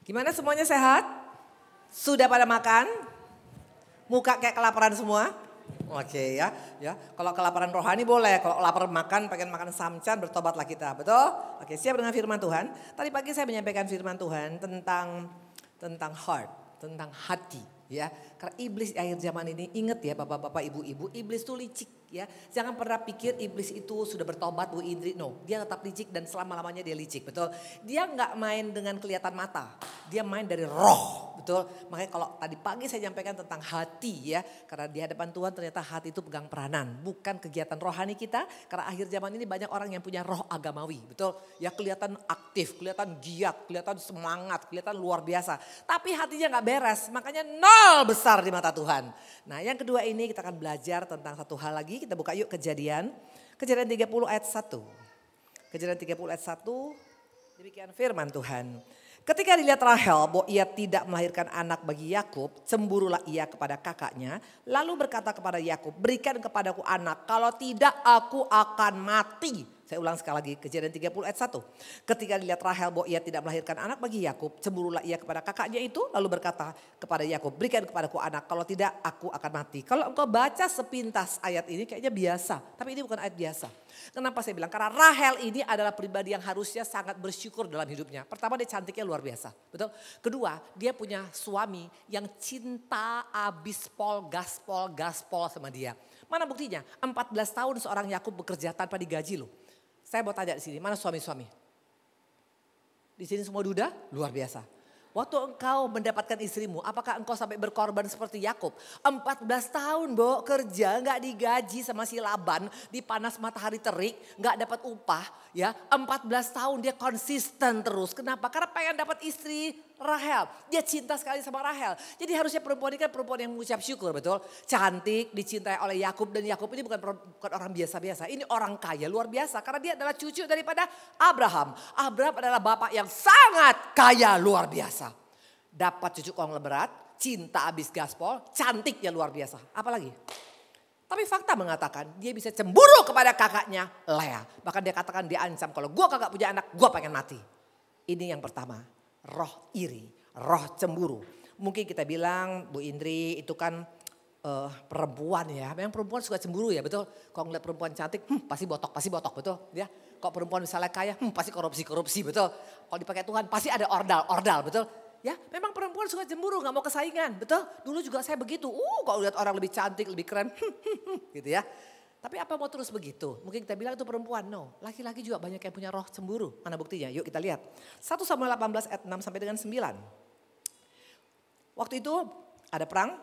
Gimana semuanya sehat? Sudah pada makan? Muka kayak kelaparan semua? Oke ya. Kalau kelaparan rohani boleh, kalau lapar makan, pengen makan samcan, bertobatlah kita, betul? Oke, siap dengan firman Tuhan. Tadi pagi saya menyampaikan firman Tuhan tentang heart, tentang hati. Ya, karena iblis akhir zaman ini, ingat ya bapak-bapak, ibu-ibu, iblis itu licik ya. Jangan pernah pikir iblis itu sudah bertobat Bu Indri, no. Dia tetap licik dan selama-lamanya dia licik, betul. Dia nggak main dengan kelihatan mata, dia main dari roh, betul. Makanya kalau tadi pagi saya sampaikan tentang hati ya. Karena di hadapan Tuhan ternyata hati itu pegang peranan, bukan kegiatan rohani kita. Karena akhir zaman ini banyak orang yang punya roh agamawi, betul. Ya kelihatan aktif, kelihatan giat, kelihatan semangat, kelihatan luar biasa. Tapi hatinya nggak beres, makanya nol besar di mata Tuhan. Nah yang kedua ini kita akan belajar tentang satu hal lagi. Kita buka yuk Kejadian 30 ayat 1. Kejadian 30 ayat 1, demikian firman Tuhan. Ketika dilihat Rahel bahwa ia tidak melahirkan anak bagi Yakub, cemburulah ia kepada kakaknya. Lalu berkata kepada Yakub, berikan kepadaku anak, kalau tidak aku akan mati. Saya ulang sekali lagi, Kejadian 30 ayat 1. Ketika dilihat Rahel bahwa ia tidak melahirkan anak bagi Yakub, cemburulah ia kepada kakaknya itu. Lalu berkata kepada Yakub, berikan kepadaku anak, kalau tidak aku akan mati. Kalau engkau baca sepintas ayat ini kayaknya biasa, tapi ini bukan ayat biasa. Kenapa saya bilang? Karena Rahel ini adalah pribadi yang harusnya sangat bersyukur dalam hidupnya. Pertama dia cantiknya luar biasa, betul. Kedua dia punya suami yang cinta abis gaspol sama dia. Mana buktinya? 14 tahun seorang Yakub bekerja tanpa digaji loh. Saya mau tanya di sini, mana suami-suami? Di sini semua duda? Luar biasa. Waktu engkau mendapatkan istrimu, apakah engkau sampai berkorban seperti Yakub? 14 tahun kerja gak digaji sama si Laban, di panas matahari terik, gak dapat upah. Ya, 14 tahun dia konsisten terus. Kenapa? Karena pengen dapat istri Rahel. Dia cinta sekali sama Rahel. Jadi harusnya perempuan ini kan perempuan yang mengucap syukur, betul? Cantik, dicintai oleh Yakub, dan Yakub ini bukan orang biasa-biasa. Ini orang kaya luar biasa karena dia adalah cucu daripada Abraham. Abraham adalah bapak yang sangat kaya luar biasa. Dapat cucu konglomerat, cinta abis gaspol, cantiknya luar biasa. Apalagi? Tapi fakta mengatakan dia bisa cemburu kepada kakaknya Lea. Bahkan dia katakan, dia ancam, kalau gue kagak punya anak, gue pengen mati. Ini yang pertama, roh iri, roh cemburu. Mungkin kita bilang, Bu Indri itu kan perempuan ya. Memang perempuan suka cemburu ya, betul. Kalau ngeliat perempuan cantik, pasti botok, betul. Ya. Kalau perempuan misalnya kaya, pasti korupsi, betul. Kalau dipakai Tuhan, pasti ada ordal, betul. Ya, memang perempuan suka cemburu, gak mau kesaingan, betul. Dulu juga saya begitu. Kalau lihat orang lebih cantik, lebih keren, gitu ya. Tapi apa mau terus begitu? Mungkin kita bilang itu perempuan, no. Laki-laki juga banyak yang punya roh cemburu. Mana buktinya? Yuk kita lihat. 1 Samuel 18 ayat 6 sampai dengan 9. Waktu itu ada perang,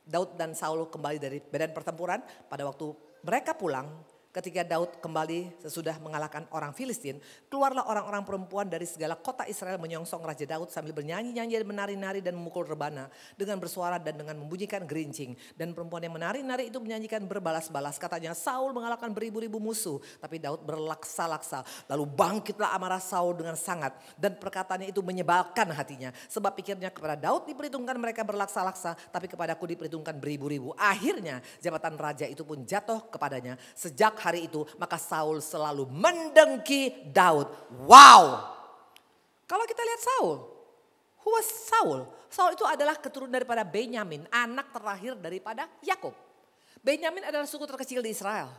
Daud dan Saul kembali dari medan pertempuran. Pada waktu mereka pulang, ketika Daud kembali sesudah mengalahkan orang Filistin, keluarlah orang-orang perempuan dari segala kota Israel menyongsong Raja Daud sambil bernyanyi-nyanyi dan menari-nari dan memukul rebana dengan bersuara dan dengan membunyikan gerincing. Dan perempuan yang menari-nari itu menyanyikan berbalas-balas. Katanya, Saul mengalahkan beribu-ribu musuh, tapi Daud berlaksa-laksa. Lalu bangkitlah amarah Saul dengan sangat, dan perkataannya itu menyebalkan hatinya. Sebab pikirnya, kepada Daud diperhitungkan mereka berlaksa-laksa, tapi kepadaku diperhitungkan beribu-ribu. Akhirnya jabatan raja itu pun jatuh kepadanya. Sejak hari itu maka Saul selalu mendengki Daud. Wow. Kalau kita lihat Saul, who was Saul? Saul itu adalah keturunan daripada Benyamin, anak terakhir daripada Yakub. Benyamin adalah suku terkecil di Israel.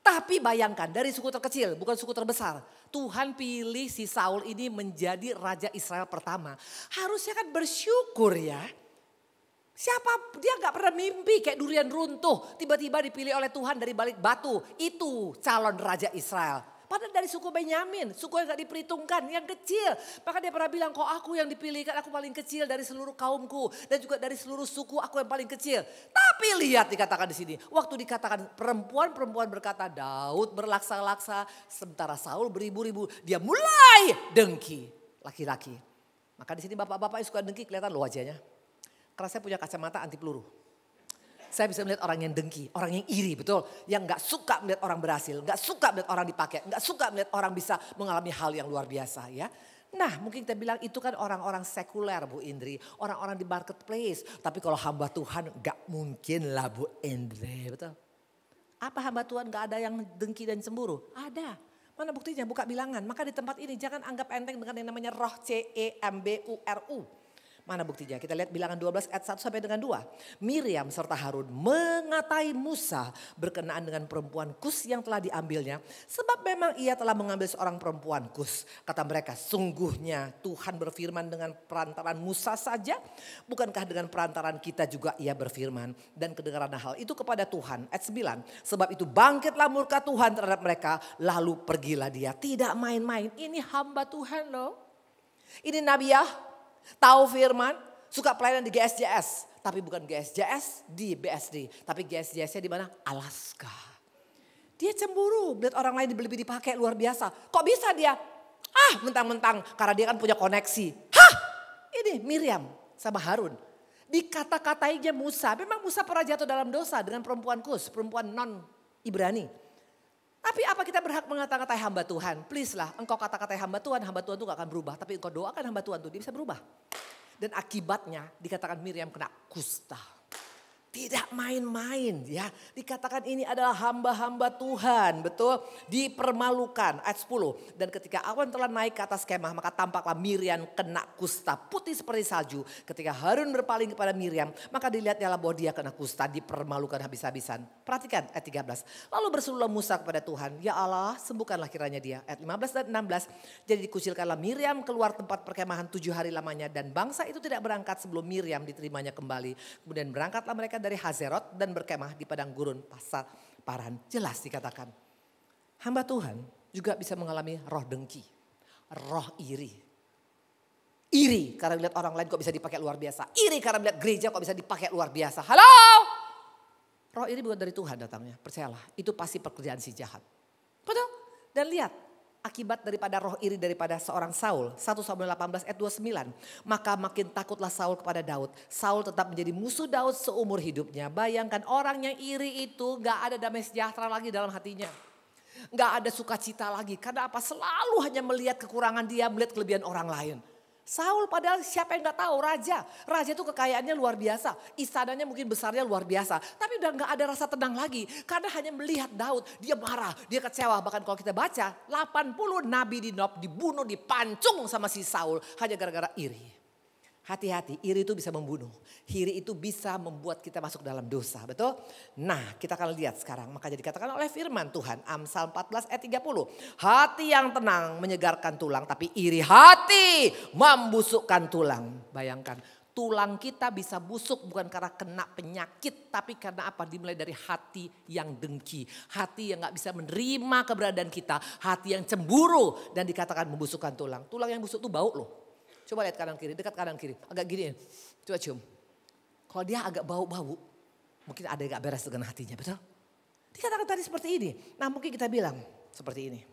Tapi bayangkan, dari suku terkecil, bukan suku terbesar, Tuhan pilih si Saul ini menjadi raja Israel pertama. Harusnya kan bersyukur ya. Siapa, dia gak pernah mimpi kayak durian runtuh. Tiba-tiba dipilih oleh Tuhan dari balik batu. Itu calon raja Israel. Padahal dari suku Benyamin, suku yang gak diperhitungkan, yang kecil. Maka dia pernah bilang, kok aku yang dipilih, kan aku paling kecil dari seluruh kaumku. Dan juga dari seluruh suku aku yang paling kecil. Tapi lihat dikatakan di sini. Waktu dikatakan perempuan-perempuan berkata, Daud berlaksa-laksa. Sementara Saul beribu-ribu, dia mulai dengki laki-laki. Maka di sini bapak-bapak yang suka dengki kelihatan loh wajahnya. Karena saya punya kacamata anti peluru. Saya bisa melihat orang yang dengki, orang yang iri, betul. Yang gak suka melihat orang berhasil, gak suka melihat orang dipakai, gak suka melihat orang bisa mengalami hal yang luar biasa ya. Nah mungkin kita bilang itu kan orang-orang sekuler Bu Indri, orang-orang di marketplace. Tapi kalau hamba Tuhan gak mungkin lah Bu Indri, betul. Apa hamba Tuhan gak ada yang dengki dan cemburu? Ada. Mana buktinya? Buka bilangan. Maka di tempat ini jangan anggap enteng dengan yang namanya roh CEMBURU. Mana buktinya? Kita lihat bilangan 12 ayat 1 sampai dengan 2. Miriam serta Harun mengatai Musa berkenaan dengan perempuan Kus yang telah diambilnya. Sebab memang ia telah mengambil seorang perempuan Kus. Kata mereka, sungguhnya Tuhan berfirman dengan perantaran Musa saja. Bukankah dengan perantaran kita juga ia berfirman. Dan kedengaran hal itu kepada Tuhan. Ayat 9. Sebab itu bangkitlah murka Tuhan terhadap mereka. Lalu pergilah dia. Tidak main-main. Ini hamba Tuhan loh. Ini Nabi ya. Tahu firman, suka pelayanan di GSJS. Tapi bukan GSJS di BSD. Tapi GSJS-nya di mana? Alaska. Dia cemburu, lihat orang lain lebih dipakai luar biasa. Kok bisa dia? Mentang-mentang karena dia kan punya koneksi. Ini Miriam sama Harun. Dikata-katainya Musa. Memang Musa pernah jatuh dalam dosa dengan perempuan Kus, perempuan non-Ibrani. Tapi apa kita berhak mengata-katai hamba Tuhan? Please lah, engkau kata-katai hamba Tuhan itu gak akan berubah. Tapi engkau doakan hamba Tuhan tuh, dia bisa berubah. Dan akibatnya dikatakan Miriam kena kusta. Tidak main-main ya. Dikatakan ini adalah hamba-hamba Tuhan. Betul. Dipermalukan. Ayat 10. Dan ketika awan telah naik ke atas kemah. Maka tampaklah Miriam kena kusta. Putih seperti salju. Ketika Harun berpaling kepada Miriam. Maka dilihatnya bahwa dia kena kusta. Dipermalukan habis-habisan. Perhatikan ayat 13. Lalu berserulah Musa kepada Tuhan. Ya Allah sembuhkanlah kiranya dia. Ayat 15 dan 16. Jadi dikucilkanlah Miriam keluar tempat perkemahan 7 hari lamanya. Dan bangsa itu tidak berangkat sebelum Miriam diterimanya kembali. Kemudian berangkatlah mereka dari Hazerot dan berkemah di padang gurun pasar Paran. Jelas dikatakan. Hamba Tuhan juga bisa mengalami roh dengki. Roh iri. Iri karena melihat orang lain kok bisa dipakai luar biasa. Iri karena melihat gereja kok bisa dipakai luar biasa. Halo! Roh iri bukan dari Tuhan datangnya. Percayalah itu pasti pekerjaan si jahat. Betul? Dan lihat. Akibat daripada roh iri daripada seorang Saul. 1 Samuel 18 ayat 29. Maka makin takutlah Saul kepada Daud. Saul tetap menjadi musuh Daud seumur hidupnya. Bayangkan orang yang iri itu gak ada damai sejahtera lagi dalam hatinya. Gak ada sukacita lagi. Karena apa? Selalu hanya melihat kekurangan dia, melihat kelebihan orang lain. Saul padahal siapa yang gak tahu raja. Raja itu kekayaannya luar biasa. Istananya mungkin besarnya luar biasa. Tapi udah gak ada rasa tenang lagi. Karena hanya melihat Daud. Dia marah, dia kecewa. Bahkan kalau kita baca 80 nabi di Nob dibunuh, dipancung sama si Saul. Hanya gara-gara iri. Hati-hati, iri itu bisa membunuh. Iri itu bisa membuat kita masuk dalam dosa, betul? Nah, kita akan lihat sekarang. Maka jadi dikatakan oleh firman Tuhan, Amsal 14 ayat 30. Hati yang tenang menyegarkan tulang, tapi iri hati membusukkan tulang. Bayangkan, tulang kita bisa busuk bukan karena kena penyakit, tapi karena apa? Dimulai dari hati yang dengki. Hati yang gak bisa menerima keberadaan kita. Hati yang cemburu dan dikatakan membusukkan tulang. Tulang yang busuk itu bau loh. Coba lihat kanan kiri, dekat kanan kiri. Agak gini, coba cium. Kalau dia agak bau-bau, mungkin ada yang gak beres dengan hatinya, betul? Dikatakan tadi seperti ini. Nah mungkin kita bilang seperti ini.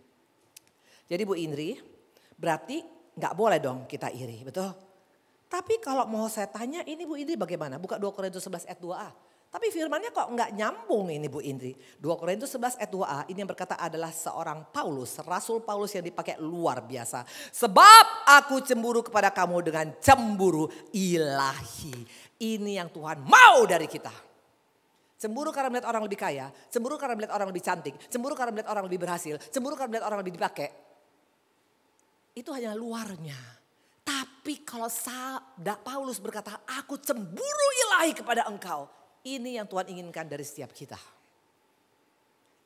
Jadi Bu Indri, berarti gak boleh dong kita iri, betul? Tapi kalau mau saya tanya ini Bu Indri bagaimana? Buka 2 Korintus 11 ayat 2a. Tapi firmannya kok nggak nyambung ini Bu Indri. 2 Korintus 11 ayat 2a ini yang berkata adalah seorang Paulus. Rasul Paulus yang dipakai luar biasa. Sebab aku cemburu kepada kamu dengan cemburu ilahi. Ini yang Tuhan mau dari kita. Cemburu karena melihat orang lebih kaya. Cemburu karena melihat orang lebih cantik. Cemburu karena melihat orang lebih berhasil. Cemburu karena melihat orang lebih dipakai. Itu hanya luarnya. Tapi kalau Paulus berkata aku cemburu ilahi kepada engkau. Ini yang Tuhan inginkan dari setiap kita.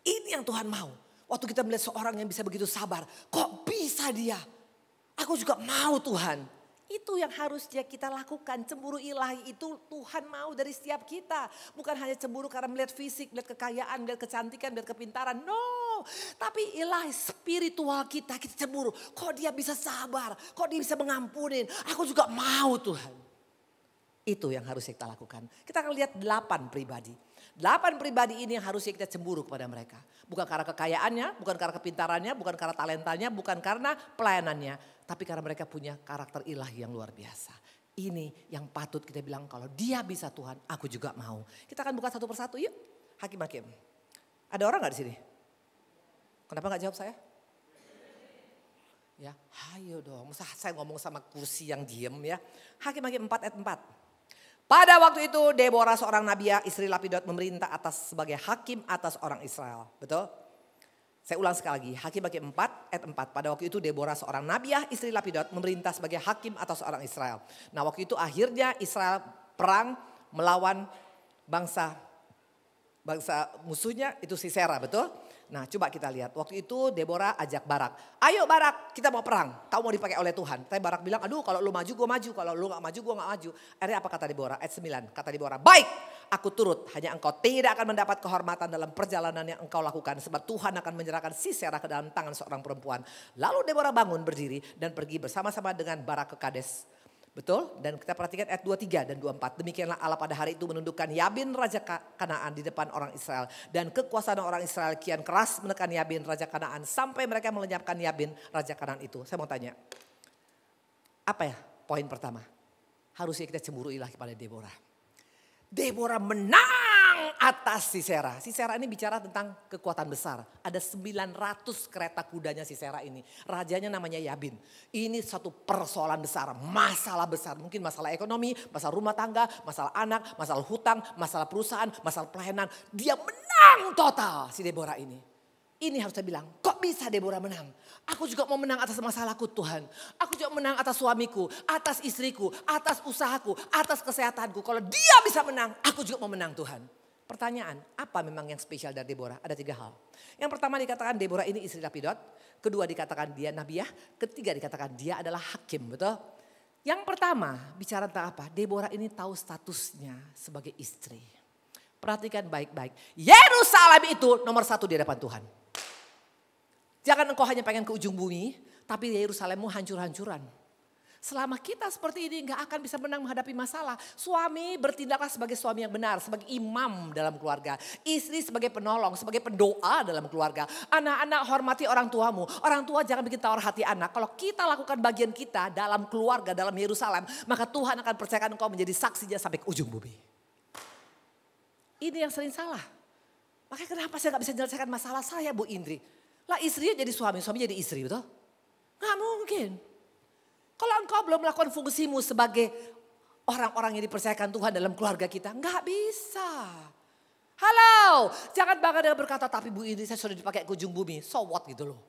Ini yang Tuhan mau. Waktu kita melihat seorang yang bisa begitu sabar. Kok bisa dia? Aku juga mau Tuhan. Itu yang harusnya kita lakukan. Cemburu ilahi itu Tuhan mau dari setiap kita. Bukan hanya cemburu karena melihat fisik, melihat kekayaan, melihat kecantikan, melihat kepintaran. No. Tapi ilahi spiritual kita cemburu. Kok dia bisa sabar? Kok dia bisa mengampunin? Aku juga mau Tuhan. Itu yang harus kita lakukan. Kita akan lihat 8 pribadi. 8 pribadi ini yang harusnya kita cemburu kepada mereka. Bukan karena kekayaannya, bukan karena kepintarannya, bukan karena talentanya, bukan karena pelayanannya. Tapi karena mereka punya karakter ilahi yang luar biasa. Ini yang patut kita bilang kalau dia bisa Tuhan, aku juga mau. Kita akan buka satu persatu yuk. Hakim-hakim. Ada orang gak di sini? Kenapa gak jawab saya? Ya, ayo dong. Masa saya ngomong sama kursi yang diem ya. Hakim-hakim 4 ayat 4. Pada waktu itu Deborah seorang nabiah istri Lapidot memerintah sebagai hakim atas orang Israel. Betul? Saya ulang sekali lagi, Hakim 4 ayat 4. Pada waktu itu Deborah seorang nabiah istri Lapidot memerintah sebagai hakim atas orang Israel. Nah waktu itu akhirnya Israel perang melawan bangsa musuhnya itu Sisera, betul? Nah coba kita lihat, waktu itu Deborah ajak Barak. Ayo Barak, kita mau perang, kau mau dipakai oleh Tuhan. Tapi Barak bilang, aduh kalau lu maju gue maju, kalau lu gak maju gue gak maju. Akhirnya apa kata Deborah? Ayat 9, kata Deborah, baik aku turut, hanya engkau tidak akan mendapat kehormatan dalam perjalanan yang engkau lakukan. Sebab Tuhan akan menyerahkan Sisera ke dalam tangan seorang perempuan. Lalu Deborah bangun berdiri dan pergi bersama-sama dengan Barak ke Kades. Betul? Dan kita perhatikan ayat 23 dan 24. Demikianlah Allah pada hari itu menundukkan Yabin Raja Kanaan di depan orang Israel. Dan kekuasaan orang Israel kian keras menekan Yabin Raja Kanaan. Sampai mereka melenyapkan Yabin Raja Kanaan itu. Saya mau tanya. Apa ya poin pertama? Harusnya kita cemburuilah kepada Deborah. Deborah menang atas Sisera. Sisera ini bicara tentang kekuatan besar. Ada 900 kereta kudanya Sisera ini. Rajanya namanya Yabin. Ini satu persoalan besar, masalah besar. Mungkin masalah ekonomi, masalah rumah tangga, masalah anak, masalah hutang, masalah perusahaan, masalah pelayanan. Dia menang total si Deborah ini. Ini harus saya bilang, kok bisa Deborah menang? Aku juga mau menang atas masalahku Tuhan. Aku juga menang atas suamiku, atas istriku, atas usahaku, atas kesehatanku. Kalau dia bisa menang, aku juga mau menang Tuhan. Pertanyaan, apa memang yang spesial dari Deborah? Ada 3 hal. Yang pertama dikatakan Deborah ini istri Lapidot. Kedua dikatakan dia nabiah. Ketiga dikatakan dia adalah hakim, betul? Yang pertama bicara tentang apa? Deborah ini tahu statusnya sebagai istri. Perhatikan baik-baik. Yerusalem itu nomor 1 di hadapan Tuhan. Jangan engkau hanya pengen ke ujung bumi, tapi Yerusalemmu hancur-hancuran. Selama kita seperti ini gak akan bisa menang menghadapi masalah. Suami bertindaklah sebagai suami yang benar, sebagai imam dalam keluarga. Istri sebagai penolong, sebagai pendoa dalam keluarga. Anak-anak hormati orang tuamu. Orang tua jangan bikin tawar hati anak. Kalau kita lakukan bagian kita dalam keluarga, dalam Yerusalem, maka Tuhan akan percayakan engkau menjadi saksinya sampai ke ujung bumi. Ini yang sering salah. Makanya kenapa saya gak bisa menyelesaikan masalah saya Bu Indri? Lah istrinya jadi suami, suami jadi istri, betul? Gak mungkin. Kalau engkau belum melakukan fungsimu sebagai orang-orang yang dipercayakan Tuhan dalam keluarga kita, gak bisa. Halo, jangan bangga dengan berkata, tapi Bu Indri saya sudah dipakai ke ujung bumi. So what gitu loh.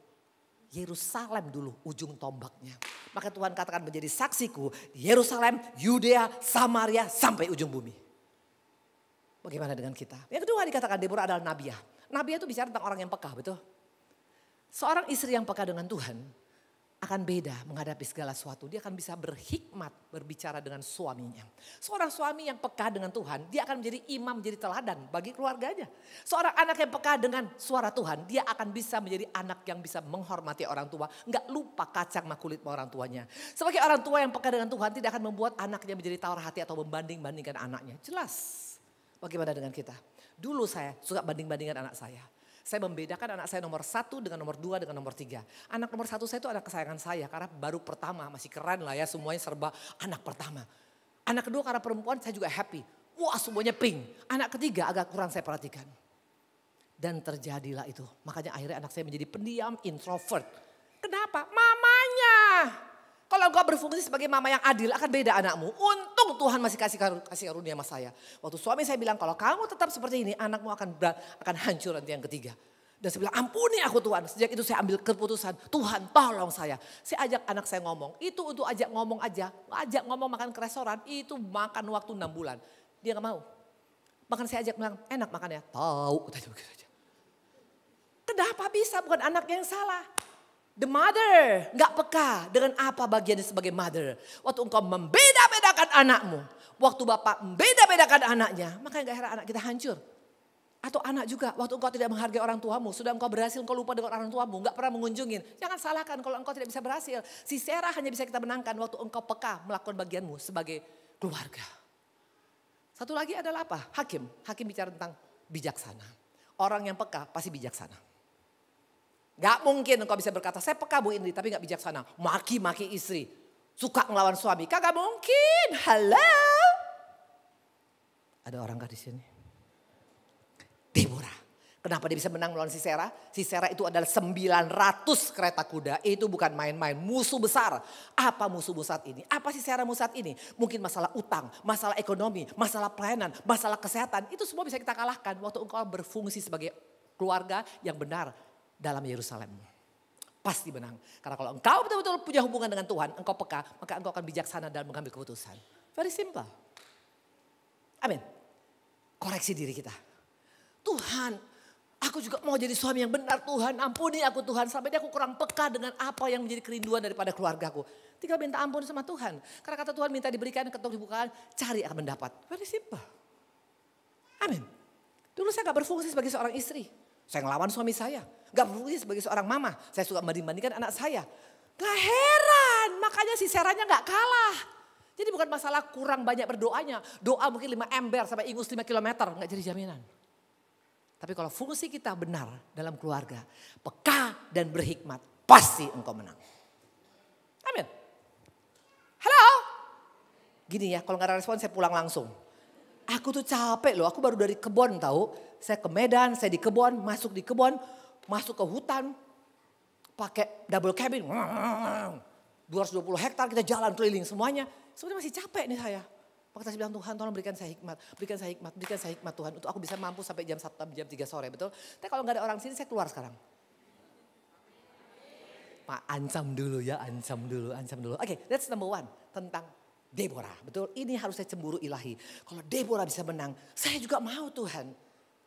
Yerusalem dulu ujung tombaknya. Maka Tuhan katakan menjadi saksiku di Yerusalem, Yudea, Samaria sampai ujung bumi. Bagaimana dengan kita? Yang kedua dikatakan Deborah adalah nabiah. Nabiah itu bicara tentang orang yang peka, betul? Seorang istri yang peka dengan Tuhan akan beda menghadapi segala sesuatu. Dia akan bisa berhikmat berbicara dengan suaminya. Seorang suami yang peka dengan Tuhan, dia akan menjadi imam, menjadi teladan bagi keluarganya. Seorang anak yang peka dengan suara Tuhan, dia akan bisa menjadi anak yang bisa menghormati orang tua. Enggak lupa kacang makulit orang tuanya. Sebagai orang tua yang peka dengan Tuhan, tidak akan membuat anaknya menjadi tawar hati atau membanding-bandingkan anaknya. Jelas. Bagaimana dengan kita? Dulu saya suka banding-bandingkan anak saya. Saya membedakan anak saya nomor 1 dengan nomor 2 dengan nomor 3. Anak nomor 1 saya itu anak kesayangan saya karena baru pertama, masih keren lah ya, semuanya serba anak pertama. Anak kedua karena perempuan saya juga happy. Wah semuanya pink. Anak ketiga agak kurang saya perhatikan. Dan terjadilah itu. Makanya akhirnya anak saya menjadi pendiam, introvert. Kenapa? Mamanya. Kalau engkau berfungsi sebagai mama yang adil akan beda anakmu. Untung Tuhan masih kasih karunia sama saya. Waktu suami saya bilang kalau kamu tetap seperti ini anakmu akan hancur nanti yang ketiga. Dan saya bilang ampuni aku Tuhan. Sejak itu saya ambil keputusan Tuhan tolong saya. Saya ajak anak saya ngomong. Itu untuk ajak ngomong aja. Ajak ngomong makan ke restoran itu makan waktu 6 bulan. Dia gak mau. Makan saya ajak bilang enak makan ya. Tahu. Kenapa bisa bukan anaknya yang salah. The mother gak peka dengan apa bagiannya sebagai mother. Waktu engkau membeda-bedakan anakmu. Waktu bapak membeda-bedakan anaknya. Maka gak heran anak kita hancur. Atau anak juga waktu engkau tidak menghargai orang tuamu. Sudah engkau berhasil engkau lupa dengan orang tuamu. Gak pernah mengunjungin. Jangan salahkan kalau engkau tidak bisa berhasil. Sisera hanya bisa kita menangkan waktu engkau peka melakukan bagianmu sebagai keluarga. Satu lagi adalah apa? Hakim. Hakim bicara tentang bijaksana. Orang yang peka pasti bijaksana. Gak mungkin engkau bisa berkata, saya peka Bu Indri tapi gak bijaksana. Maki-maki istri, suka ngelawan suami. Kagak mungkin, halo. Ada orang gak di sini? Deborah. Kenapa dia bisa menang melawan Sisera? Sisera itu adalah 900 kereta kuda. Itu bukan main-main, musuh besar. Apa musuh saat ini? Apa Sisera saat ini? Mungkin masalah utang, masalah ekonomi, masalah pelayanan, masalah kesehatan. Itu semua bisa kita kalahkan waktu engkau berfungsi sebagai keluarga yang benar. dalam Yerusalem. Pasti menang. Karena kalau engkau betul-betul punya hubungan dengan Tuhan, engkau peka, maka engkau akan bijaksana dalam mengambil keputusan. Very simple. Amin. Koreksi diri kita. Tuhan, aku juga mau jadi suami yang benar Tuhan. Ampuni aku Tuhan. Sampai ini aku kurang peka dengan apa yang menjadi kerinduan daripada keluargaku. Tinggal minta ampun sama Tuhan. Karena kata Tuhan minta diberikan, ketuk dibukakan, cari akan mendapat. Very simple. Amin. Dulu saya gak berfungsi sebagai seorang istri. Saya ngelawan suami saya. Gak berfungsi sebagai seorang mama. Saya suka membandingkan anak saya. Gak heran. Makanya si Seranya gak kalah. Jadi bukan masalah kurang banyak berdoanya. Doa mungkin 5 ember sampai ingus 5 kilometer. Gak jadi jaminan. Tapi kalau fungsi kita benar dalam keluarga. Peka dan berhikmat. Pasti engkau menang. Amin. Halo. Gini ya, kalau gak ada respon saya pulang langsung. Aku tuh capek loh, aku baru dari kebon tahu. Saya ke Medan, saya di kebon, masuk di kebon, masuk ke hutan. Pakai double cabin. 220 hektar kita jalan keliling semuanya. Sebenarnya masih capek nih saya. Maka saya bilang Tuhan tolong berikan saya hikmat. Berikan saya hikmat, berikan saya hikmat Tuhan. Untuk aku bisa mampu sampai jam 1, jam 3 sore betul. Tapi kalau gak ada orang sini saya keluar sekarang. Pak ancam dulu ya, ancam dulu. Oke, that's number 1. Tentang Deborah, betul? Ini harusnya cemburu ilahi. Kalau Deborah bisa menang, saya juga mau Tuhan.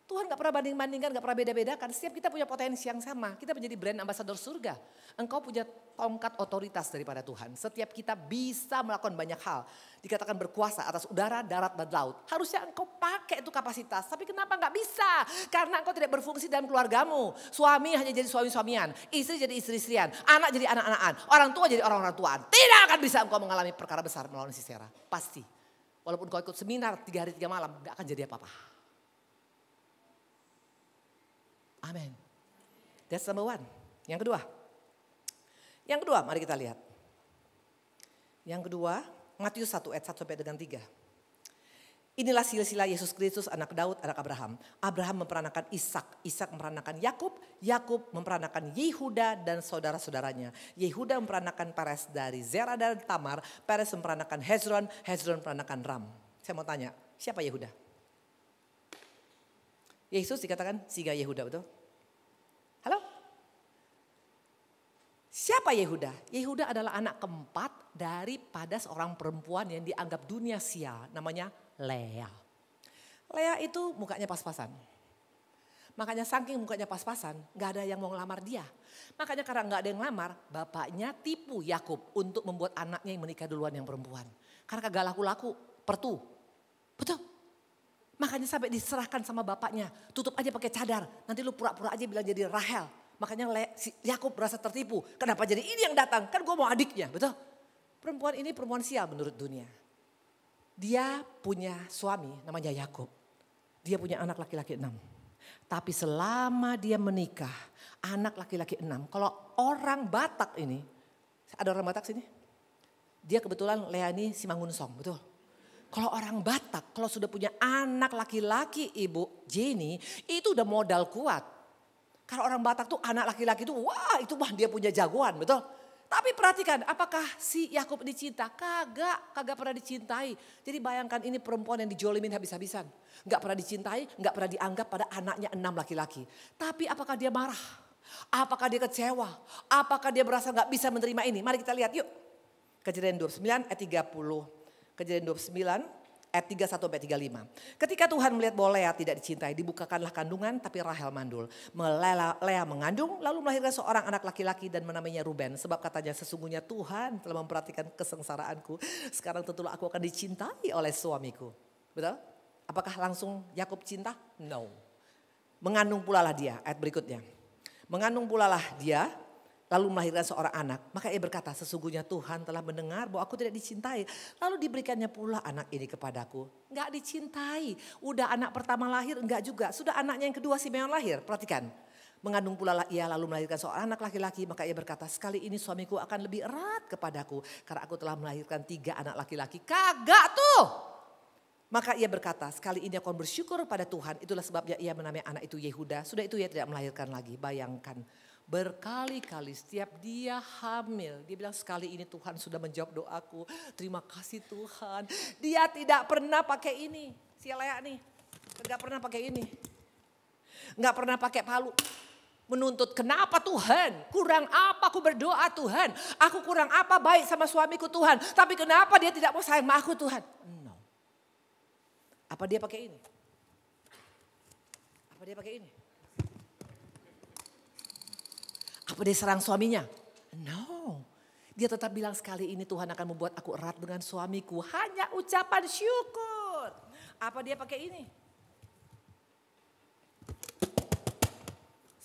Tuhan gak pernah banding-bandingkan, gak pernah beda-bedakan. Setiap kita punya potensi yang sama. Kita menjadi brand ambassador surga. Engkau punya tongkat otoritas daripada Tuhan. Setiap kita bisa melakukan banyak hal. Dikatakan berkuasa atas udara, darat, dan laut. Harusnya engkau pakai itu kapasitas. Tapi kenapa gak bisa? Karena engkau tidak berfungsi dalam keluargamu. Suami hanya jadi suami-suamian. Istri jadi istri-istrian. Anak jadi anak-anakan. Orang tua jadi orang-orang tuaan. Tidak akan bisa engkau mengalami perkara besar melawan Sisera. Pasti. Walaupun kau ikut seminar 3 hari 3 malam. Gak akan jadi apa-apa. Amin. That's number 1. Yang kedua mari kita lihat. Yang kedua Matius 1 ayat 1 sampai dengan 3. Inilah silsilah Yesus Kristus anak Daud, anak Abraham. Abraham memperanakan Ishak, Ishak memperanakan Yakub, Yakub memperanakan Yehuda dan saudara-saudaranya. Yehuda memperanakan Peres dari Zera dan Tamar, Peres memperanakan Hezron, Hezron memperanakan Ram. Saya mau tanya, siapa Yehuda? Yesus dikatakan Siga Yehuda, betul? Halo? Siapa Yehuda? Yehuda adalah anak keempat daripada seorang perempuan yang dianggap dunia sial. Namanya Lea. Lea itu mukanya pas-pasan. Makanya saking mukanya pas-pasan gak ada yang mau ngelamar dia. Makanya karena gak ada yang ngelamar, bapaknya tipu Yakub untuk membuat anaknya yang menikah duluan yang perempuan. Karena kagak laku-laku, pertu. Betul? Makanya sampai diserahkan sama bapaknya. Tutup aja pakai cadar. Nanti lu pura-pura aja bilang jadi Rahel. Makanya Yakub merasa tertipu. Kenapa jadi ini yang datang? Kan gue mau adiknya, betul? Perempuan ini perempuan sial menurut dunia. Dia punya suami namanya Yakub. Dia punya anak laki-laki 6. Tapi selama dia menikah, anak laki-laki 6. Kalau orang Batak ini, ada orang Batak sini? Dia kebetulan Lea ini Simangunsong, betul? Kalau orang Batak, kalau sudah punya anak laki-laki Ibu Jenny, itu udah modal kuat. Karena orang Batak tuh anak laki-laki itu, wah itu mah dia punya jagoan, betul? Tapi perhatikan, apakah si Yakub dicinta? Kagak pernah dicintai. Jadi bayangkan ini perempuan yang dijolimin habis-habisan. Gak pernah dicintai, gak pernah dianggap pada anaknya 6 laki-laki. Tapi apakah dia marah? Apakah dia kecewa? Apakah dia merasa gak bisa menerima ini? Mari kita lihat yuk. Kejadian 29 ayat 30. Kejadian 29 ayat 31-35. Ketika Tuhan melihat bahwa Lea tidak dicintai, dibukakanlah kandungan tapi Rahel mandul. Lea mengandung lalu melahirkan seorang anak laki-laki dan menamainya Ruben. Sebab katanya sesungguhnya Tuhan telah memperhatikan kesengsaraanku. Sekarang tentulah aku akan dicintai oleh suamiku. Betul? Apakah langsung Yakub cinta? No. Mengandung pula lah dia, ayat berikutnya. Mengandung pula lah dia. Lalu melahirkan seorang anak. Maka ia berkata, sesungguhnya Tuhan telah mendengar bahwa aku tidak dicintai. Lalu diberikannya pula anak ini kepadaku. Enggak dicintai. Udah anak pertama lahir, enggak juga. Sudah anaknya yang kedua Simeon lahir. Perhatikan. Mengandung pula lah ia lalu melahirkan seorang anak laki-laki. Maka ia berkata, sekali ini suamiku akan lebih erat kepadaku. Karena aku telah melahirkan 3 anak laki-laki. Kagak tuh. Maka ia berkata, sekali ini aku bersyukur pada Tuhan. Itulah sebabnya ia menamai anak itu Yehuda. Sudah itu ia tidak melahirkan lagi. Bayangkan. Berkali-kali setiap dia hamil, dia bilang sekali ini Tuhan sudah menjawab doaku. Terima kasih Tuhan. Dia tidak pernah pakai ini. Si Lea nih, nggak pernah pakai ini. Nggak pernah pakai palu. Menuntut, kenapa Tuhan? Kurang apa aku berdoa Tuhan? Aku kurang apa baik sama suamiku Tuhan? Tapi kenapa dia tidak mau sayang sama aku Tuhan? No. Apa dia pakai ini? Apa dia pakai ini? Apa dia serang suaminya? No. Dia tetap bilang sekali ini Tuhan akan membuat aku erat dengan suamiku. Hanya ucapan syukur. Apa dia pakai ini?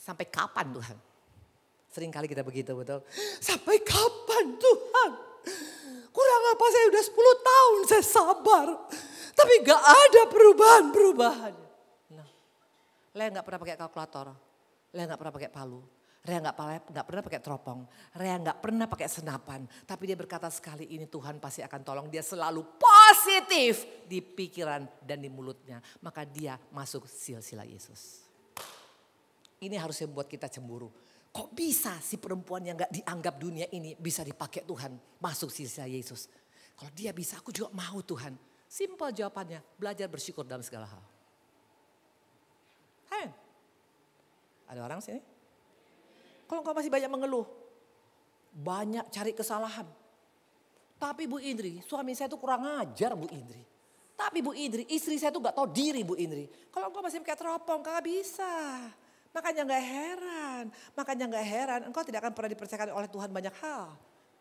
Sampai kapan Tuhan? Sering kali kita begitu, betul? Sampai kapan Tuhan? Kurang apa saya udah 10 tahun saya sabar. Tapi gak ada perubahan. Nah, Lea gak pernah pakai kalkulator. Lea gak pernah pakai palu. Lea gak pernah pakai teropong. Lea gak pernah pakai senapan. Tapi dia berkata sekali ini Tuhan pasti akan tolong. Dia selalu positif di pikiran dan di mulutnya. Maka dia masuk silsilah Yesus. Ini harusnya membuat kita cemburu. Kok bisa si perempuan yang gak dianggap dunia ini bisa dipakai Tuhan masuk silsilah Yesus. Kalau dia bisa aku juga mau Tuhan. Simpel jawabannya, belajar bersyukur dalam segala hal. Hai, ada orang sini? Kalau engkau masih banyak mengeluh, banyak cari kesalahan. Tapi Bu Indri, suami saya tuh kurang ajar Bu Indri. Tapi Bu Indri, istri saya tuh gak tahu diri Bu Indri. Kalau engkau masih pakai teropong, gak bisa. Makanya gak heran engkau tidak akan pernah dipercayakan oleh Tuhan banyak hal.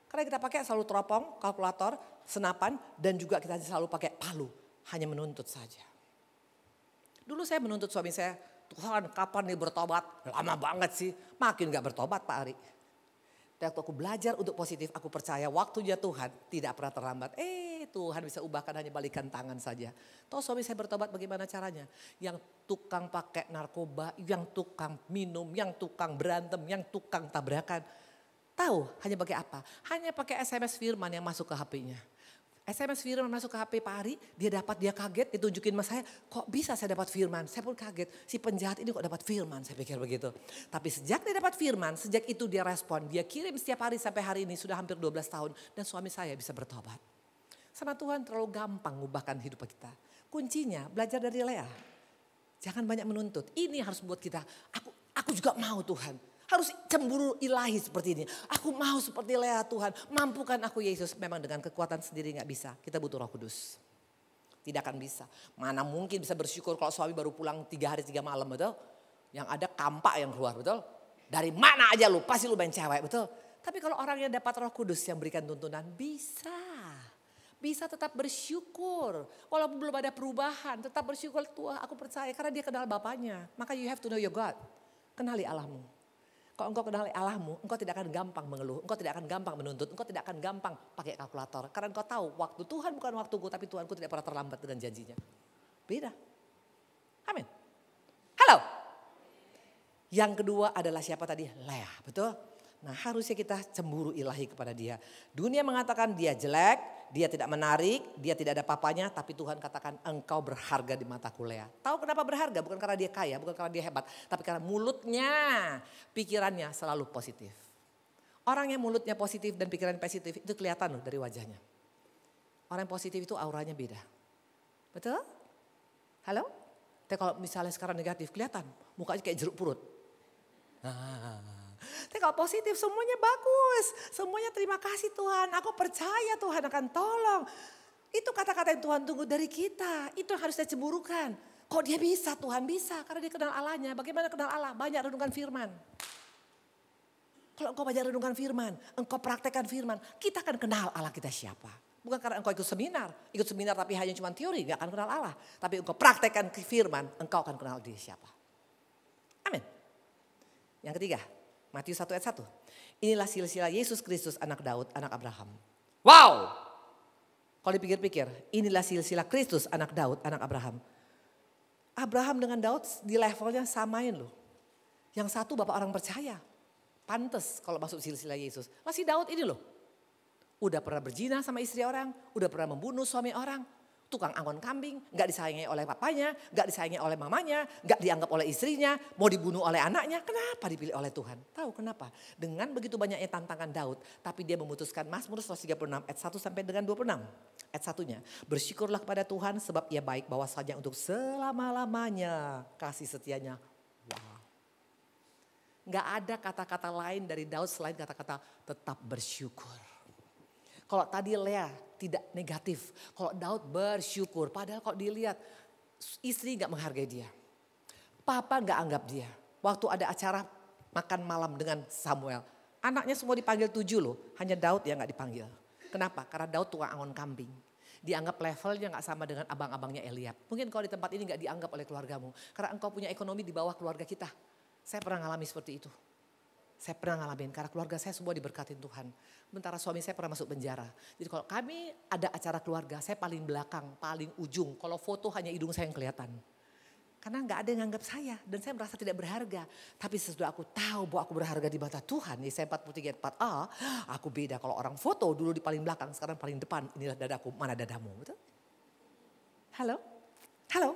Karena kita pakai selalu teropong, kalkulator, senapan dan juga kita selalu pakai palu. Hanya menuntut saja. Dulu saya menuntut suami saya, Tuhan kapan nih bertobat? Lama banget sih, makin gak bertobat Pak Ari. Dan waktu aku belajar untuk positif, aku percaya waktunya Tuhan tidak pernah terlambat. Tuhan bisa ubahkan hanya balikan tangan saja. Tahu suami saya bertobat bagaimana caranya? Yang tukang pakai narkoba, yang tukang minum, yang tukang berantem, yang tukang tabrakan. Tahu hanya pakai apa? Hanya pakai SMS firman yang masuk ke HP-nya. SMS firman masuk ke HP Pak Ari, dia kaget, ditunjukin sama saya, kok bisa saya dapat firman? Saya pun kaget, si penjahat ini kok dapat firman, saya pikir begitu. Tapi sejak dia dapat firman, sejak itu dia respon, dia kirim setiap hari sampai hari ini sudah hampir 12 tahun dan suami saya bisa bertobat. Sama Tuhan terlalu gampang mengubahkan hidup kita. Kuncinya belajar dari Lea. Jangan banyak menuntut, ini harus buat kita, aku juga mau Tuhan. Harus cemburu ilahi seperti ini. Aku mau seperti Lea Tuhan. Mampukan aku Yesus. Memang dengan kekuatan sendiri gak bisa. Kita butuh Roh Kudus. Tidak akan bisa. Mana mungkin bisa bersyukur kalau suami baru pulang 3 hari 3 malam, betul? Yang ada kampak yang keluar, betul? Dari mana aja lu, pasti lu main cewek, betul? Tapi kalau orang yang dapat Roh Kudus yang berikan tuntunan, bisa. Bisa tetap bersyukur. Walaupun belum ada perubahan, tetap bersyukur. Tuhan, aku percaya karena dia kenal Bapaknya. Maka you have to know your God. Kenali Allahmu. Kalau engkau kenali Allahmu, engkau tidak akan gampang mengeluh, engkau tidak akan gampang menuntut, engkau tidak akan gampang pakai kalkulator. Karena engkau tahu waktu Tuhan bukan waktuku, tapi Tuhanku tidak pernah terlambat dengan janjinya. Beda. Amin. Halo. Yang kedua adalah siapa tadi? Lea, betul? Nah harusnya kita cemburu ilahi kepada dia. Dunia mengatakan dia jelek, dia tidak menarik, dia tidak ada papanya. Tapi Tuhan katakan engkau berharga di mataku Lea. Tahu kenapa berharga? Bukan karena dia kaya, bukan karena dia hebat. Tapi karena mulutnya, pikirannya selalu positif. Orang yang mulutnya positif dan pikiran positif itu kelihatan loh dari wajahnya. Orang yang positif itu auranya beda. Betul? Halo? Tapi kalau misalnya sekarang negatif kelihatan mukanya kayak jeruk purut. Tapi kalau positif semuanya bagus. Semuanya terima kasih Tuhan. Aku percaya Tuhan akan tolong. Itu kata-kata yang Tuhan tunggu dari kita. Itu yang harus kita cemburukan. Kok dia bisa? Tuhan bisa. Karena dia kenal Allahnya. Bagaimana kenal Allah? Banyak renungan firman. Kalau engkau banyak renungan firman. Engkau praktekkan firman. Kita akan kenal Allah kita siapa. Bukan karena engkau ikut seminar. Ikut seminar tapi hanya cuma teori. Gak akan kenal Allah. Tapi engkau praktekkan firman. Engkau akan kenal dia siapa. Amin. Yang ketiga. Matius 1 ayat 1. Inilah silsilah Yesus Kristus anak Daud, anak Abraham. Wow. Kalau dipikir-pikir, inilah silsilah Kristus anak Daud, anak Abraham. Abraham dengan Daud di levelnya samain loh. Yang satu bapak orang percaya. Pantes kalau masuk silsilah Yesus. Masih Daud ini loh. Udah pernah berzina sama istri orang, udah pernah membunuh suami orang. Tukang angon kambing, gak disayangi oleh papanya, gak disayangi oleh mamanya, gak dianggap oleh istrinya, mau dibunuh oleh anaknya. Kenapa dipilih oleh Tuhan? Tahu kenapa? Dengan begitu banyaknya tantangan Daud, tapi dia memutuskan Mazmur 136 ayat 1 sampai dengan 26. Ayat 1-nya, bersyukurlah kepada Tuhan sebab ia baik bahwasanya untuk selama-lamanya kasih setianya. Wow. Nggak ada kata-kata lain dari Daud selain kata-kata tetap bersyukur. Kalau tadi Lea tidak negatif, kalau Daud bersyukur. Padahal kalau dilihat istri nggak menghargai dia. Papa nggak anggap dia. Waktu ada acara makan malam dengan Samuel. Anaknya semua dipanggil 7 loh, hanya Daud yang nggak dipanggil. Kenapa? Karena Daud tukang angon kambing. Dianggap levelnya nggak sama dengan abang-abangnya Eliab. Mungkin kalau di tempat ini nggak dianggap oleh keluargamu. Karena engkau punya ekonomi di bawah keluarga kita. Saya pernah ngalami seperti itu. Saya pernah ngalamin karena keluarga saya semua diberkatin Tuhan. Sementara suami saya pernah masuk penjara. Jadi kalau kami ada acara keluarga, saya paling belakang, paling ujung. Kalau foto hanya hidung saya yang kelihatan. Karena nggak ada yang nganggap saya dan saya merasa tidak berharga. Tapi sesudah aku tahu bahwa aku berharga di mata Tuhan, Yesaya 43 ayat 4a, aku beda. Kalau orang foto dulu di paling belakang, sekarang paling depan. Inilah dadaku, mana dadamu? Betul? Halo? Halo?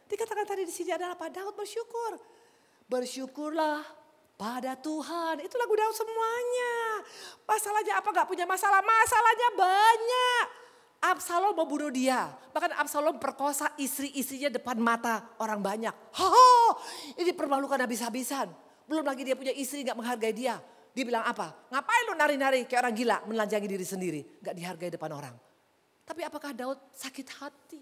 Dikatakan tadi di sini adalah Pak Daud bersyukur. Bersyukurlah pada Tuhan. Itu lagu Daud semuanya. Masalahnya apa? Gak punya masalah? Masalahnya banyak. Absalom mau bunuh dia. Bahkan Absalom perkosa istri-istrinya depan mata orang banyak. Ini permalukan habis-habisan. Belum lagi dia punya istri gak menghargai dia. Dia bilang apa? Ngapain lu nari-nari kayak orang gila menelanjangi diri sendiri. Gak dihargai depan orang. Tapi apakah Daud sakit hati?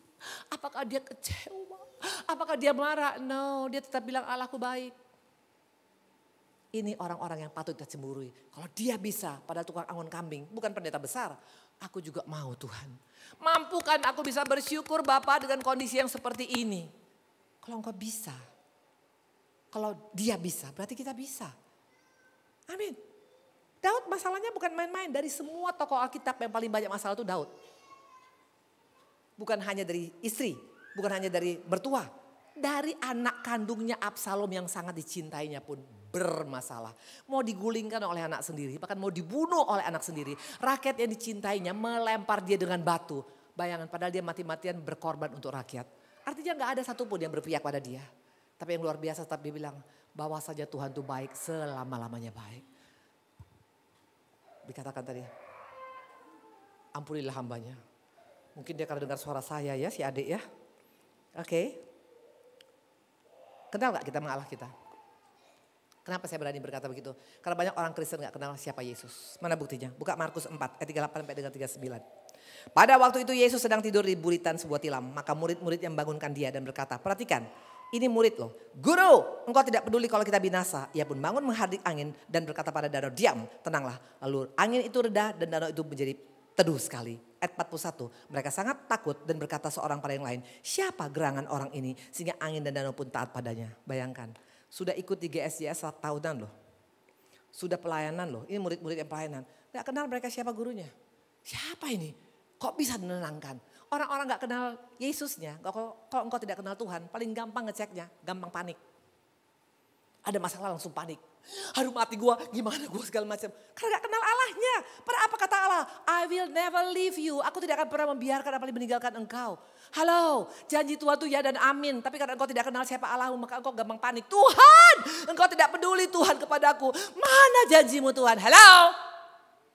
Apakah dia kecewa? Apakah dia marah? No, dia tetap bilang Allahku baik. Ini orang-orang yang patut kita cemburui. Kalau dia bisa, padahal tukang angon kambing, bukan pendeta besar. Aku juga mau Tuhan. Mampukan aku bisa bersyukur Bapa dengan kondisi yang seperti ini. Kalau engkau bisa, kalau dia bisa, berarti kita bisa. Amin. Daud masalahnya bukan main-main. Dari semua tokoh Alkitab yang paling banyak masalah itu Daud. Bukan hanya dari istri, bukan hanya dari mertua. Dari anak kandungnya Absalom yang sangat dicintainya pun bermasalah. Mau digulingkan oleh anak sendiri, bahkan mau dibunuh oleh anak sendiri. Rakyat yang dicintainya melempar dia dengan batu. Bayangan padahal dia mati-matian berkorban untuk rakyat. Artinya gak ada satupun yang berpihak pada dia. Tapi yang luar biasa tetap dia bilang bahwa saja Tuhan itu baik, selama-lamanya baik. Dikatakan tadi, ampunilah hambanya. Mungkin dia akan dengar suara saya ya, si adik ya. Oke. Kenal gak kita sama Allah kita? Kenapa saya berani berkata begitu? Karena banyak orang Kristen gak kenal siapa Yesus. Mana buktinya? Buka Markus 4 ayat 38 sampai dengan 39. Pada waktu itu Yesus sedang tidur di buritan sebuah tilam. Maka murid-murid yang membangunkan dia dan berkata, perhatikan, ini murid loh. Guru, engkau tidak peduli kalau kita binasa. Ia pun bangun menghardik angin dan berkata pada danau, diam, tenanglah. Lalu angin itu reda dan danau itu menjadi teduh sekali. Ayat 41, mereka sangat takut dan berkata seorang pada yang lain, siapa gerangan orang ini sehingga angin dan danau pun taat padanya. Bayangkan, sudah ikut di GSJS 1 tahunan loh. Sudah pelayanan loh, ini murid-murid yang pelayanan. Gak kenal mereka siapa gurunya. Siapa ini? Kok bisa menenangkan? Orang-orang gak kenal Yesusnya, kalau engkau tidak kenal Tuhan, paling gampang ngeceknya, gampang panik. Ada masalah langsung panik. Aduh mati gue, gimana gue segala macam. Karena gak kenal Allahnya. Pada apa kata Allah? I will never leave you. Aku tidak akan pernah membiarkan apalagi meninggalkan engkau. Halo, janji Tuhan itu ya dan amin. Tapi karena engkau tidak kenal siapa Allahmu, maka engkau gampang panik. Tuhan, engkau tidak peduli Tuhan kepadaku. Mana janjimu Tuhan? Halo.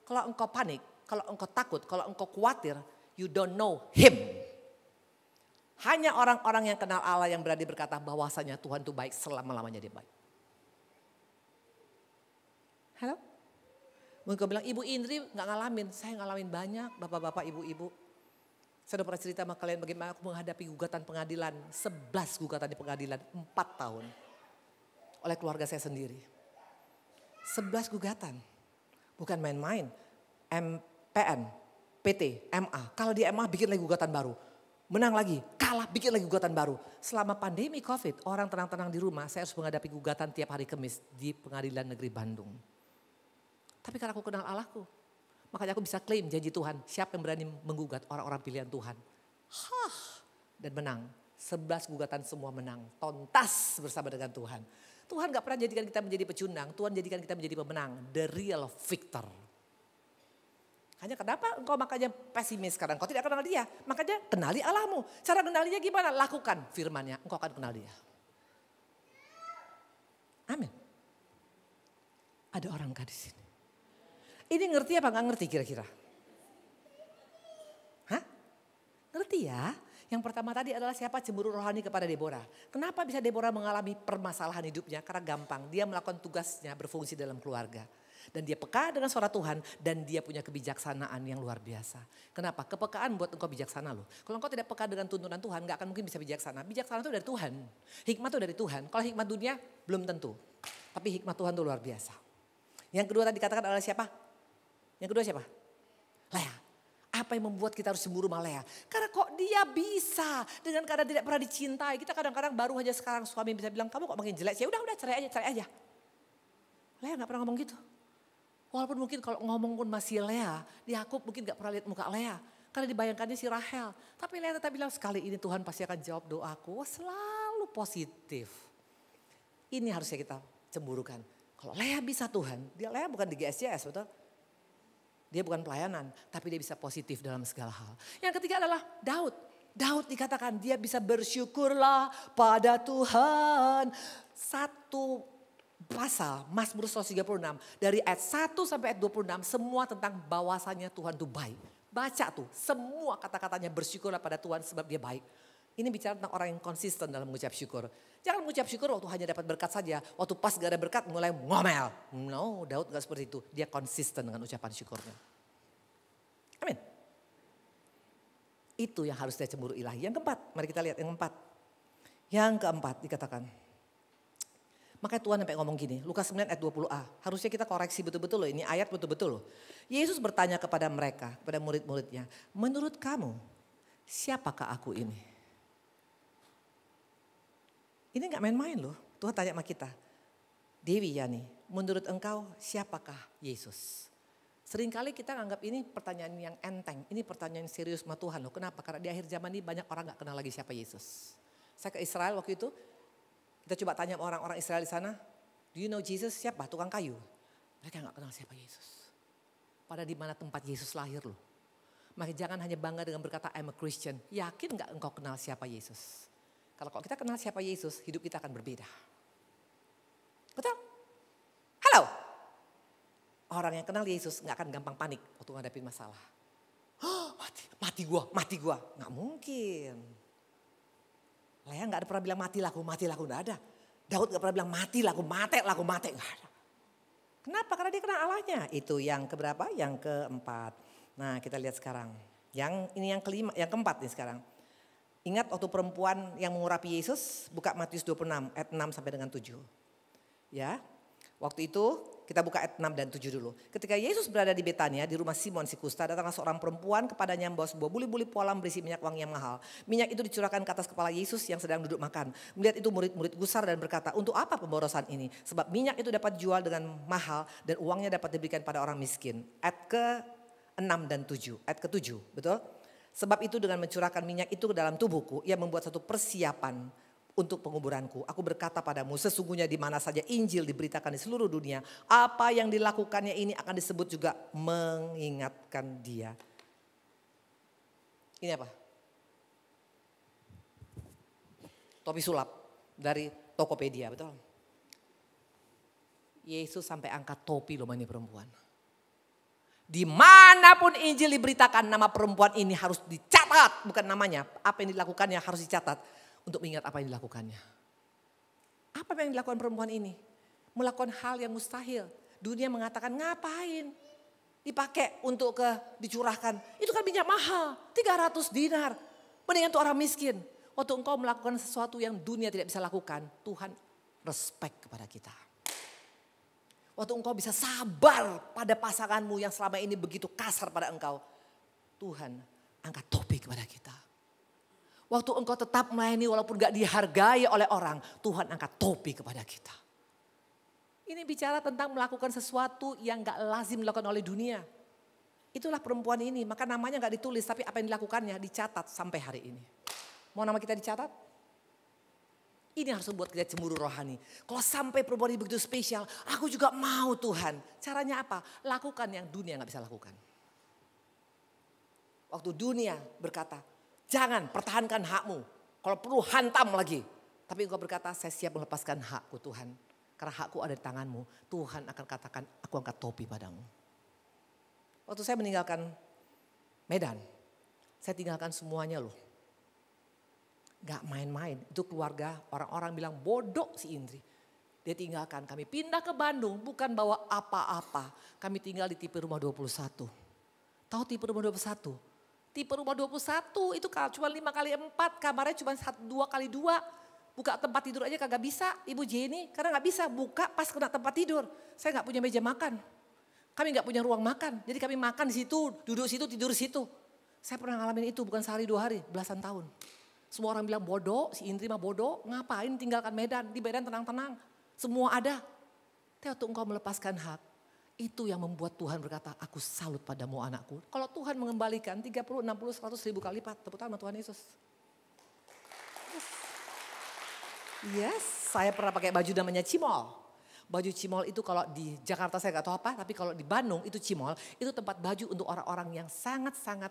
Kalau engkau panik, kalau engkau takut, kalau engkau khawatir, you don't know him. Hanya orang-orang yang kenal Allah yang berani berkata bahwasanya Tuhan itu baik, selama-lamanya dia baik. Halo? Mungkin kau bilang, Ibu Indri gak ngalamin. Saya ngalamin banyak bapak-bapak, ibu-ibu. Saya udah pernah cerita sama kalian bagaimana aku menghadapi gugatan pengadilan. 11 gugatan di pengadilan, 4 tahun. Oleh keluarga saya sendiri. 11 gugatan. Bukan main-main. MPN, PT, MA. Kalau di MA bikin lagi gugatan baru. Menang lagi, kalah, bikin lagi gugatan baru. Selama pandemi COVID, orang tenang-tenang di rumah, saya harus menghadapi gugatan tiap hari Kamis di Pengadilan Negeri Bandung. Tapi karena aku kenal Allahku, makanya aku bisa klaim janji Tuhan. Siapa yang berani menggugat orang-orang pilihan Tuhan? Dan menang. 11 gugatan semua menang. Tontas bersama dengan Tuhan. Tuhan gak pernah jadikan kita menjadi pecundang. Tuhan jadikan kita menjadi pemenang. The real victor. Hanya kenapa engkau makanya pesimis sekarang? Engkau tidak kenal dia. Makanya kenali Allahmu. Cara kenalinya gimana? Lakukan firman-Nya. Engkau akan kenal dia. Amin. Ada orang kah di sini? Ini ngerti apa gak ngerti kira-kira? Hah? Ngerti ya? Yang pertama tadi adalah siapa? Cemburu rohani kepada Deborah. Kenapa bisa Deborah mengalami permasalahan hidupnya? Karena gampang, dia melakukan tugasnya berfungsi dalam keluarga. Dan dia peka dengan suara Tuhan dan dia punya kebijaksanaan yang luar biasa. Kenapa? Kepekaan buat engkau bijaksana loh. Kalau engkau tidak peka dengan tuntunan Tuhan gak akan mungkin bisa bijaksana. Bijaksana itu dari Tuhan. Hikmat itu dari Tuhan. Kalau hikmat dunia belum tentu. Tapi hikmat Tuhan itu luar biasa. Yang kedua tadi dikatakan adalah siapa? Yang kedua siapa? Lea. Apa yang membuat kita harus cemburu sama Lea? Karena kok dia bisa dengan keadaan tidak pernah dicintai. Kita kadang-kadang baru aja sekarang suami bisa bilang kamu kok makin jelek. Ya udah cerai aja. Lea gak pernah ngomong gitu. Walaupun mungkin kalau ngomong pun masih Lea. Yakub mungkin gak pernah lihat muka Lea. Karena dibayangkannya si Rahel. Tapi Lea tetap bilang sekali ini Tuhan pasti akan jawab doaku. Wah, selalu positif. Ini harusnya kita cemburukan. Kalau Lea bisa Tuhan. Lea bukan di GSJS betul. Dia bukan pelayanan, tapi dia bisa positif dalam segala hal. Yang ketiga adalah Daud. Daud dikatakan dia bisa bersyukurlah pada Tuhan. Satu pasal Mazmur 136 dari ayat 1 sampai ayat 26 semua tentang bahwasannya Tuhan itu baik. Baca tuh semua kata-katanya bersyukurlah pada Tuhan sebab dia baik. Ini bicara tentang orang yang konsisten dalam mengucap syukur. Jangan mengucap syukur waktu hanya dapat berkat saja. Waktu pas gak ada berkat mulai ngomel. No, Daud gak seperti itu. Dia konsisten dengan ucapan syukurnya. Amin. Itu yang harus dia cemburu ilahi. Yang keempat, mari kita lihat yang keempat. Yang keempat dikatakan. Makanya Tuhan sampai ngomong gini, Lukas 9 ayat 20a. Harusnya kita koreksi betul-betul loh, ini ayat betul-betul loh. Yesus bertanya kepada mereka, kepada murid-muridnya. Menurut kamu, siapakah aku ini? Ini gak main-main loh, Tuhan tanya sama kita. Dewi Yani, menurut engkau siapakah Yesus? Seringkali kita anggap ini pertanyaan yang enteng, ini pertanyaan serius sama Tuhan loh. Kenapa? Karena di akhir zaman ini banyak orang gak kenal lagi siapa Yesus. Saya ke Israel waktu itu, kita coba tanya orang-orang Israel di sana. Do you know Jesus? Siapa? Tukang kayu. Mereka gak kenal siapa Yesus. Pada di mana tempat Yesus lahir loh. Maka jangan hanya bangga dengan berkata I'm a Christian. Yakin gak engkau kenal siapa Yesus? Kalau kita kenal siapa Yesus, hidup kita akan berbeda. Betul? Halo? Orang yang kenal Yesus gak akan gampang panik waktu ngadepin masalah. Oh, mati gua. Gak mungkin. Lea gak ada pernah bilang mati laku, gak ada. Daud gak pernah bilang mati laku, mate, gak ada. Kenapa? Karena dia kenal Allahnya. Itu yang keberapa? Yang keempat. Nah kita lihat sekarang. Ini yang kelima, yang keempat nih sekarang. Ingat waktu perempuan yang mengurapi Yesus, buka Matius 26 ayat 6 sampai dengan 7. Ya, waktu itu kita buka ayat 6 dan 7 dulu. Ketika Yesus berada di Betania di rumah Simon si kusta, datanglah seorang perempuan kepadanya membawa sebuah buli-buli polam berisi minyak wangi yang mahal. Minyak itu dicurahkan ke atas kepala Yesus yang sedang duduk makan. Melihat itu murid-murid gusar dan berkata, untuk apa pemborosan ini? Sebab minyak itu dapat dijual dengan mahal dan uangnya dapat diberikan pada orang miskin. Ayat ke-6 dan 7, ayat ke-7, betul? Sebab itu dengan mencurahkan minyak itu ke dalam tubuhku, ia membuat satu persiapan untuk penguburanku. Aku berkata padamu, sesungguhnya di mana saja Injil diberitakan di seluruh dunia, apa yang dilakukannya ini akan disebut juga mengingatkan dia. Ini apa? Topi sulap dari Tokopedia, betul? Yesus sampai angkat topi loh ini perempuan. Dimanapun Injil diberitakan, nama perempuan ini harus dicatat. Bukan namanya, apa yang dilakukannya harus dicatat. Untuk mengingat apa yang dilakukannya. Apa yang dilakukan perempuan ini? Melakukan hal yang mustahil. Dunia mengatakan ngapain? Dipakai untuk dicurahkan. Itu kan minyak mahal, 300 dinar. Mendingan untuk orang miskin. Waktu engkau melakukan sesuatu yang dunia tidak bisa lakukan, Tuhan respect kepada kita. Waktu engkau bisa sabar pada pasanganmu yang selama ini begitu kasar pada engkau. Tuhan angkat topi kepada kita. Waktu engkau tetap melayani walaupun gak dihargai oleh orang. Tuhan angkat topi kepada kita. Ini bicara tentang melakukan sesuatu yang gak lazim dilakukan oleh dunia. Itulah perempuan ini. Maka namanya gak ditulis tapi apa yang dilakukannya dicatat sampai hari ini. Mau nama kita dicatat? Ini harus membuat kita cemburu rohani. Kalau sampai perempuan ini begitu spesial, aku juga mau Tuhan. Caranya apa? Lakukan yang dunia gak bisa lakukan. Waktu dunia berkata, jangan pertahankan hakmu. Kalau perlu hantam lagi. Tapi engkau berkata, saya siap melepaskan hakku Tuhan. Karena hakku ada di tanganmu. Tuhan akan katakan, aku angkat topi padamu. Waktu saya meninggalkan Medan, saya tinggalkan semuanya loh. Gak main-main, itu keluarga orang-orang bilang bodoh si Indri. Dia tinggalkan, kami pindah ke Bandung bukan bawa apa-apa. Kami tinggal di tipe rumah 21. Tahu tipe rumah 21? Tipe rumah 21 itu cuma 5x4, kamarnya cuma 2x2. Buka tempat tidur aja kagak bisa, Ibu Jenny. Karena gak bisa buka pas kena tempat tidur. Saya gak punya meja makan. Kami gak punya ruang makan. Jadi kami makan di situ, duduk situ, tidur situ. Saya pernah ngalamin itu bukan sehari 2 hari, belasan tahun. Semua orang bilang bodoh, si Indri mah bodoh. Ngapain tinggalkan Medan, di Medan tenang-tenang. Semua ada. Tapi waktu engkau melepaskan hak, itu yang membuat Tuhan berkata, aku salut padamu anakku. Kalau Tuhan mengembalikan 30, 60, 100 ribu kali lipat, tepuk tangan Tuhan Yesus. Yes, saya pernah pakai baju namanya cimol. Baju cimol itu kalau di Jakarta saya gak tahu apa, tapi kalau di Bandung itu cimol, itu tempat baju untuk orang-orang yang sangat-sangat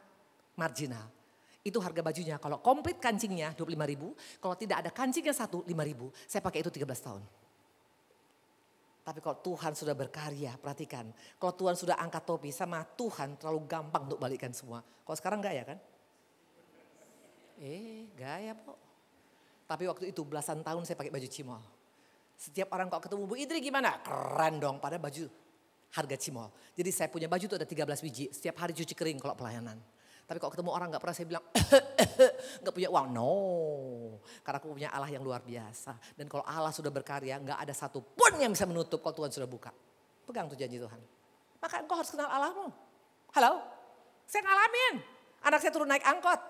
marginal. Itu harga bajunya, kalau komplit kancingnya 25 ribu, kalau tidak ada kancingnya 5 ribu, saya pakai itu 13 tahun. Tapi kalau Tuhan sudah berkarya, perhatikan, kalau Tuhan sudah angkat topi sama Tuhan terlalu gampang untuk balikan semua. Kalau sekarang enggak ya kan? Gaya po. Tapi waktu itu belasan tahun saya pakai baju cimol. Setiap orang kok ketemu Bu Indri gimana? Keren dong, pada baju harga cimol. Jadi saya punya baju itu ada 13 biji, setiap hari cuci kering kalau pelayanan. Tapi kalau ketemu orang gak pernah saya bilang, gak punya uang. No, karena aku punya Allah yang luar biasa. Dan kalau Allah sudah berkarya, gak ada satu pun yang bisa menutup kalau Tuhan sudah buka. Pegang tuh janji Tuhan. Maka engkau harus kenal Allahmu. Halo, saya ngalamin. Anak saya turun naik angkot.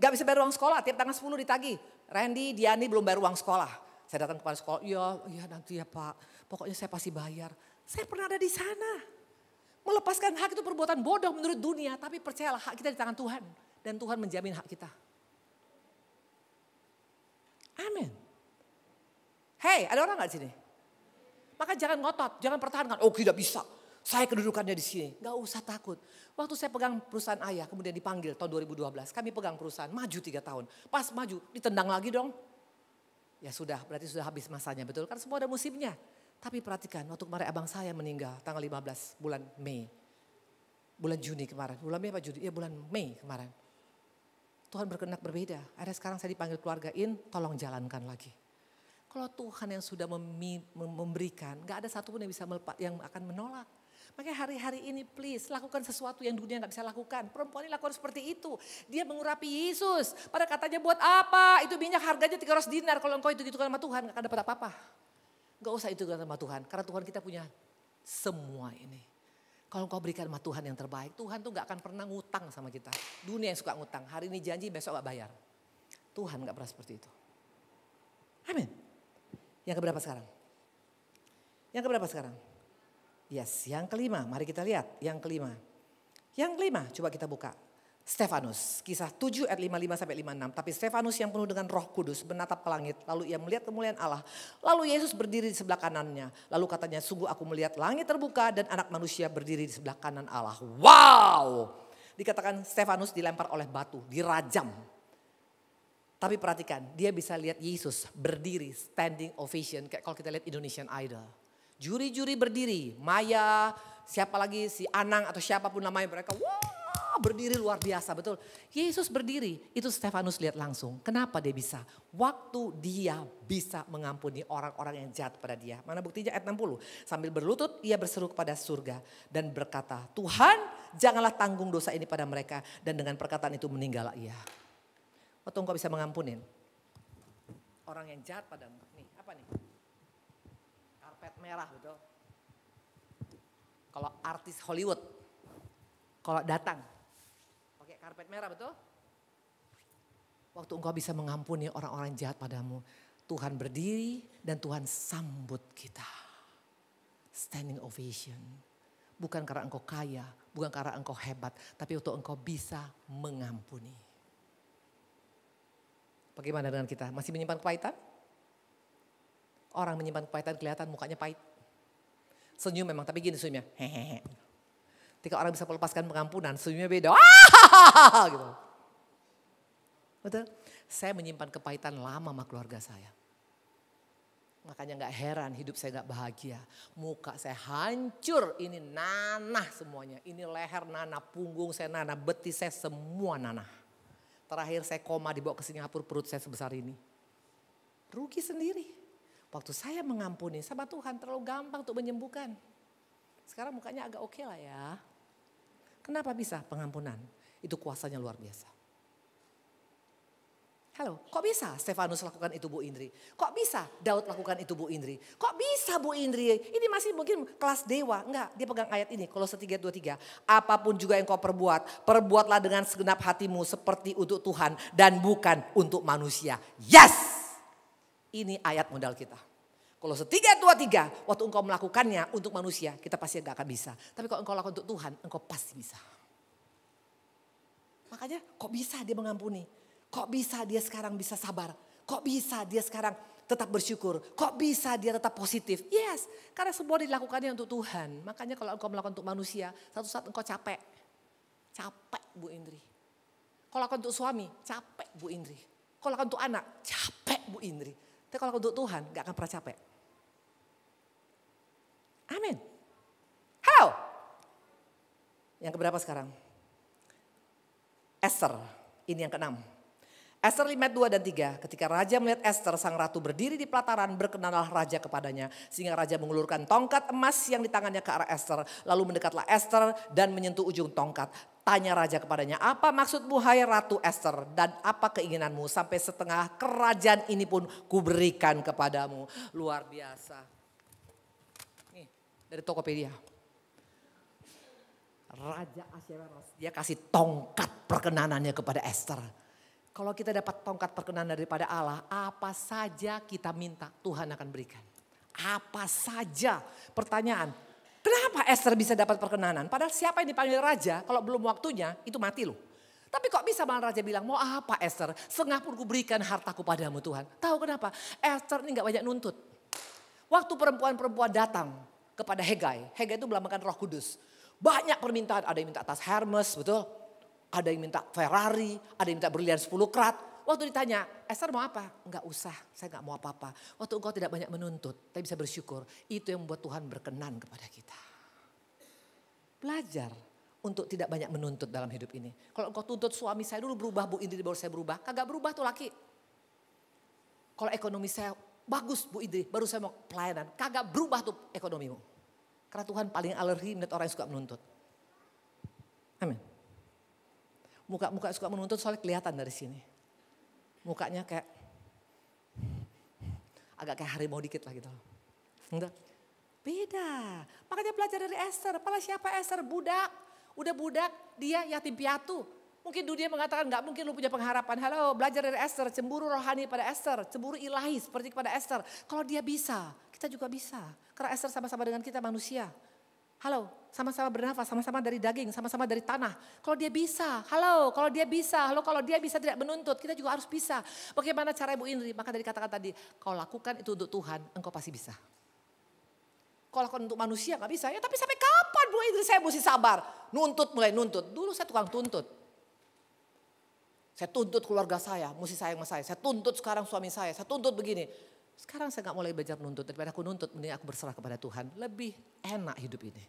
Gak bisa bayar uang sekolah, tiap tanggal 10 ditagih. Randy, Diani belum bayar uang sekolah. Saya datang kepala sekolah, iya nanti ya Pak. Pokoknya saya pasti bayar. Saya pernah ada di sana. Melepaskan hak itu perbuatan bodoh menurut dunia. Tapi percayalah hak kita di tangan Tuhan. Dan Tuhan menjamin hak kita. Amin. Hei, ada orang gak di sini? Maka jangan ngotot, jangan pertahankan. Oh tidak bisa, saya kedudukannya di sini. Gak usah takut. Waktu saya pegang perusahaan ayah, kemudian dipanggil tahun 2012. Kami pegang perusahaan, maju 3 tahun. Pas maju, ditendang lagi dong. Ya sudah, berarti sudah habis masanya, betul kan? Semua ada musimnya. Tapi perhatikan, waktu kemarin abang saya meninggal tanggal 15 bulan Mei. Bulan Juni kemarin, bulan Mei apa Juni? Ya bulan Mei kemarin. Tuhan berkehendak berbeda. Akhirnya sekarang saya dipanggil keluargain, tolong jalankan lagi. Kalau Tuhan yang sudah memberikan, gak ada satupun yang bisa yang akan menolak. Makanya hari-hari ini please lakukan sesuatu yang dunia gak bisa lakukan. Perempuan ini lakukan seperti itu. Dia mengurapi Yesus. Pada katanya buat apa? Itu minyak harganya 300 dinar. Kalau engkau itu sama Tuhan gak akan dapat apa-apa. Gak usah itu sama Tuhan. Karena Tuhan kita punya semua ini. Kalau engkau berikan sama Tuhan yang terbaik. Tuhan tuh gak akan pernah ngutang sama kita. Dunia yang suka ngutang. Hari ini janji besok gak bayar. Tuhan gak pernah seperti itu. Amin. Yang keberapa sekarang? Yang keberapa sekarang? Yes, yang kelima. Mari kita lihat yang kelima. Yang kelima, coba kita buka. Stefanus, kisah 7 ayat 55 sampai 56. Tapi Stefanus yang penuh dengan Roh Kudus menatap ke langit. Lalu ia melihat kemuliaan Allah. Lalu Yesus berdiri di sebelah kanannya. Lalu katanya, sungguh aku melihat langit terbuka dan anak manusia berdiri di sebelah kanan Allah. Wow! Dikatakan Stefanus dilempar oleh batu, dirajam. Tapi perhatikan, dia bisa lihat Yesus berdiri, standing ovation. Kayak kalau kita lihat Indonesian Idol. Juri-juri berdiri, Maya, siapa lagi si Anang atau siapapun namanya mereka, wah berdiri luar biasa betul. Yesus berdiri, itu Stefanus lihat langsung. Kenapa dia bisa? Waktu dia bisa mengampuni orang-orang yang jahat pada dia. Mana buktinya ayat 60. Sambil berlutut ia berseru kepada surga dan berkata, Tuhan janganlah tanggung dosa ini pada mereka. Dan dengan perkataan itu meninggallah ia. Waktu engkau bisa mengampunin orang yang jahat padamu. Nih apa nih? Karpet merah betul. Kalau artis Hollywood, kalau datang pakai karpet merah betul. Waktu engkau bisa mengampuni orang-orang jahat padamu, Tuhan berdiri dan Tuhan sambut kita. Standing ovation. Bukan karena engkau kaya, bukan karena engkau hebat, tapi untuk engkau bisa mengampuni. Bagaimana dengan kita? Masih menyimpan kepahitan? Orang menyimpan kepahitan kelihatan mukanya pahit. Senyum memang, tapi gini senyumnya. Hehehe. Ketika orang bisa melepaskan pengampunan, senyumnya beda. Gitu. Betul? Saya menyimpan kepahitan lama sama keluarga saya. Makanya gak heran hidup saya gak bahagia. Muka saya hancur, ini nanah semuanya. Ini leher nanah, punggung saya nanah, betis saya semua nanah. Terakhir saya koma dibawa ke Singapura, perut saya sebesar ini. Rugi sendiri. Waktu saya mengampuni sama Tuhan terlalu gampang untuk menyembuhkan. Sekarang mukanya agak oke lah ya. Kenapa bisa pengampunan? Itu kuasanya luar biasa. Halo, kok bisa Stefanus lakukan itu Bu Indri? Kok bisa Daud lakukan itu Bu Indri? Kok bisa Bu Indri? Ini masih mungkin kelas dewa. Enggak, dia pegang ayat ini. Kolose 3:23. Apapun juga yang kau perbuat, perbuatlah dengan segenap hatimu seperti untuk Tuhan dan bukan untuk manusia. Yes! Ini ayat modal kita. Kolose 3:23, waktu engkau melakukannya untuk manusia, kita pasti enggak akan bisa. Tapi kalau engkau lakukan untuk Tuhan, engkau pasti bisa. Makanya kok bisa dia mengampuni? Kok bisa dia sekarang bisa sabar? Kok bisa dia sekarang tetap bersyukur? Kok bisa dia tetap positif? Yes, karena semua dilakukannya untuk Tuhan. Makanya kalau engkau melakukan untuk manusia, satu saat engkau capek. Capek Bu Indri. Kalau lakukan untuk suami, capek Bu Indri. Kalau lakukan untuk anak, capek Bu Indri. Tapi kalau lakukan untuk Tuhan, gak akan pernah capek. Amin. Halo. Yang keberapa sekarang? Esther, ini yang keenam. Esther 5:2 dan 3, ketika raja melihat Esther sang ratu berdiri di pelataran, berkenanlah raja kepadanya. Sehingga raja mengulurkan tongkat emas yang di tangannya ke arah Esther. Lalu mendekatlah Esther dan menyentuh ujung tongkat. Tanya raja kepadanya, apa maksudmu hai Ratu Esther dan apa keinginanmu? Sampai setengah kerajaan ini pun kuberikan kepadamu. Luar biasa. Nih dari Tokopedia. Raja Ahasuerus dia kasih tongkat perkenanannya kepada Esther. Kalau kita dapat tongkat perkenanan daripada Allah, apa saja kita minta Tuhan akan berikan. Apa saja. Pertanyaan, kenapa Esther bisa dapat perkenanan? Padahal siapa yang dipanggil raja, kalau belum waktunya itu mati loh. Tapi kok bisa malah raja bilang, mau apa Esther? Setengah pun kuberikan hartaku padamu Tuhan. Tahu kenapa? Esther ini gak banyak nuntut. Waktu perempuan-perempuan datang kepada Hegai. Hegai itu melambangkan Roh Kudus. Banyak permintaan, ada yang minta tas Hermes, betul? Ada yang minta Ferrari, ada yang minta berlian 10 karat. Waktu ditanya, Esther mau apa? Enggak usah, saya enggak mau apa-apa. Waktu engkau tidak banyak menuntut, tapi bisa bersyukur. Itu yang membuat Tuhan berkenan kepada kita. Belajar untuk tidak banyak menuntut dalam hidup ini. Kalau engkau tuntut suami saya dulu berubah, Bu Indri baru saya berubah. Kagak berubah tuh laki. Kalau ekonomi saya bagus Bu Indri, baru saya mau pelayanan. Kagak berubah tuh ekonomimu. Karena Tuhan paling alergi melihat orang yang suka menuntut. Amin. Muka-muka suka menuntut soalnya kelihatan dari sini. Mukanya kayak agak kayak harimau dikit lah gitu. Enggak. Beda. Makanya belajar dari Esther. Padahal siapa Esther? Budak. Udah budak, dia yatim piatu. Mungkin dunia mengatakan enggak mungkin lu punya pengharapan. Halo, belajar dari Esther. Cemburu rohani pada Esther. Cemburu ilahi seperti kepada Esther. Kalau dia bisa, kita juga bisa. Karena Esther sama-sama dengan kita manusia. Halo, sama-sama bernafas, sama-sama dari daging, sama-sama dari tanah. Kalau dia bisa, halo, kalau dia bisa, halo, kalau dia bisa tidak menuntut, kita juga harus bisa. Bagaimana cara Ibu Indri? Maka dari kata-kata tadi, kau lakukan itu untuk Tuhan, engkau pasti bisa. Kalau lakukan untuk manusia gak bisa, ya tapi sampai kapan Bu Indri saya mesti sabar? Nuntut mulai nuntut, dulu saya tukang tuntut. Saya tuntut keluarga saya, mesti sayang sama saya tuntut sekarang suami saya tuntut begini. Sekarang saya gak mulai belajar nuntut, daripada aku nuntut, mending aku berserah kepada Tuhan. Lebih enak hidup ini.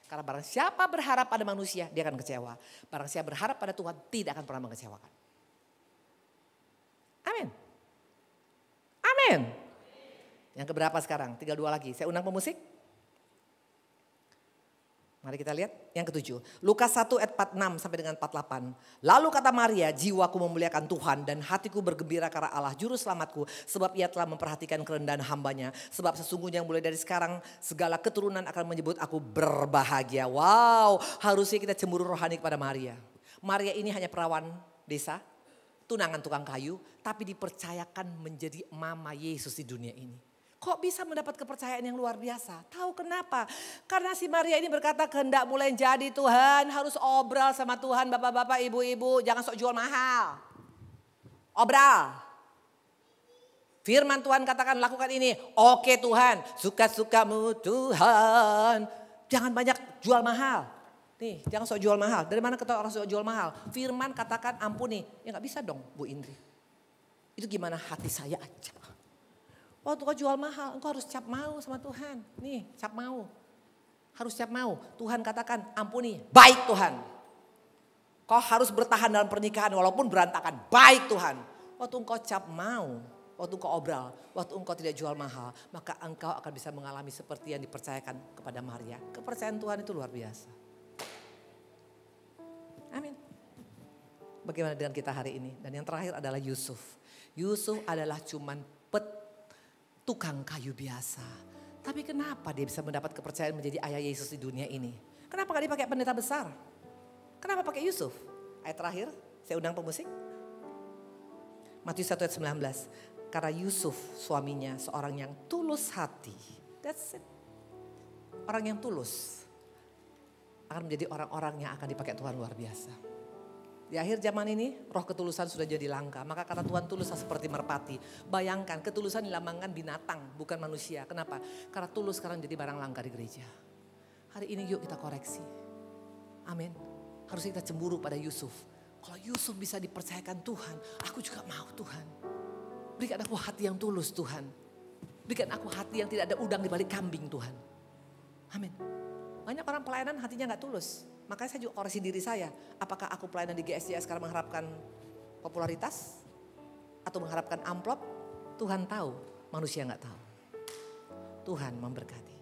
Karena barang siapa berharap pada manusia, dia akan kecewa. Barang siapa berharap pada Tuhan, tidak akan pernah mengecewakan. Amin. Amin. Yang keberapa sekarang? 32 lagi, saya undang pemusik. Mari kita lihat yang ketujuh. Lukas 1 ayat 46 sampai dengan 48. Lalu kata Maria, jiwaku memuliakan Tuhan dan hatiku bergembira karena Allah juru selamatku. Sebab ia telah memperhatikan kerendahan hambanya. Sebab sesungguhnya mulai dari sekarang segala keturunan akan menyebut aku berbahagia. Wow, harusnya kita cemburu rohani kepada Maria. Maria ini hanya perawan desa, tunangan tukang kayu. Tapi dipercayakan menjadi mama Yesus di dunia ini. Kok bisa mendapat kepercayaan yang luar biasa? Tahu kenapa? Karena si Maria ini berkata kehendak mulai jadi Tuhan. Harus obral sama Tuhan bapak-bapak ibu-ibu. Jangan sok jual mahal. Obral. Firman Tuhan katakan lakukan ini. Oke Tuhan, suka-sukamu Tuhan. Jangan banyak jual mahal. Nih jangan sok jual mahal. Dari mana kata orang sok jual mahal? Firman katakan ampuni. Ya gak bisa dong Bu Indri. Itu gimana hati saya aja. Waktu kau jual mahal, engkau harus cap mau sama Tuhan. Nih, cap mau. Harus cap mau. Tuhan katakan, ampuni. Baik Tuhan. Kau harus bertahan dalam pernikahan walaupun berantakan. Baik Tuhan. Waktu engkau cap mau, waktu engkau obral, waktu engkau tidak jual mahal, maka engkau akan bisa mengalami seperti yang dipercayakan kepada Maria. Kepercayaan Tuhan itu luar biasa. Amin. Bagaimana dengan kita hari ini? Dan yang terakhir adalah Yusuf. Yusuf adalah cuman tukang kayu biasa. Tapi kenapa dia bisa mendapat kepercayaan menjadi ayah Yesus di dunia ini? Kenapa gak dipakai pendeta besar? Kenapa pakai Yusuf? Ayat terakhir, saya undang pemusik. Matius 1 ayat 19. Karena Yusuf suaminya seorang yang tulus hati. That's it. Orang yang tulus akan menjadi orang-orang yang akan dipakai Tuhan luar biasa. Di akhir zaman ini roh ketulusan sudah jadi langka. Maka kata Tuhan tulus seperti merpati. Bayangkan ketulusan dilambangkan binatang bukan manusia. Kenapa? Karena tulus sekarang jadi barang langka di gereja. Hari ini yuk kita koreksi. Amin. Harus kita cemburu pada Yusuf. Kalau Yusuf bisa dipercayakan Tuhan, aku juga mau Tuhan. Berikan aku hati yang tulus Tuhan. Berikan aku hati yang tidak ada udang di balik kambing Tuhan. Amin. Banyak orang pelayanan hatinya gak tulus. Makanya saya juga koreksi diri saya. Apakah aku pelayanan di GSJS sekarang mengharapkan popularitas? Atau mengharapkan amplop? Tuhan tahu, manusia gak tahu. Tuhan memberkati.